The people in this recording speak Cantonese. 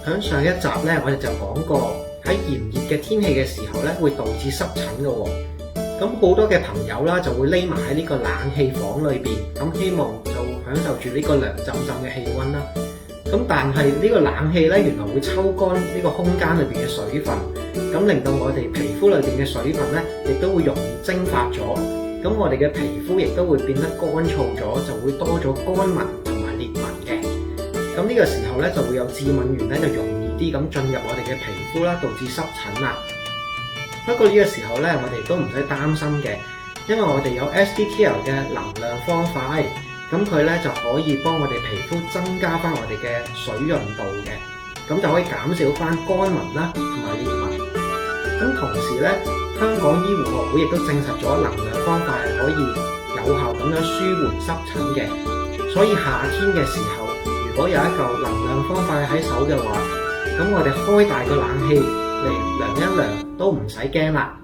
喺上一集咧，我哋就講過喺炎熱嘅天氣嘅時候咧，會導致濕疹嘅喎。咁好多嘅朋友啦，就會匿埋喺呢個冷氣房裏邊，咁希望就享受住呢個涼浸浸嘅氣温啦。咁但係呢個冷氣咧，原來會抽乾呢個空間裏邊嘅水分，咁令到我哋皮膚裏邊嘅水分咧，亦都會容易蒸發咗。咁我哋嘅皮膚亦都會變得乾燥咗，就會多咗乾紋同埋裂紋嘅。咁呢個時候咧，就會有致敏原咧，就容易啲咁進入我哋嘅皮膚啦，導致濕疹啦。不過呢個時候咧，我哋都唔使擔心嘅，因為我哋有 SDTL 嘅能量方塊，咁佢咧就可以幫我哋皮膚增加翻我哋嘅水潤度嘅，咁就可以減少翻乾紋啦同埋裂紋。咁同時咧，香港醫護學會亦都證實咗能量方塊係可以有效咁樣舒緩濕疹嘅，所以夏天嘅時候，如果有一嚿能量方塊喺手嘅話，咁我哋開大個冷氣嚟涼一涼都唔使驚啦。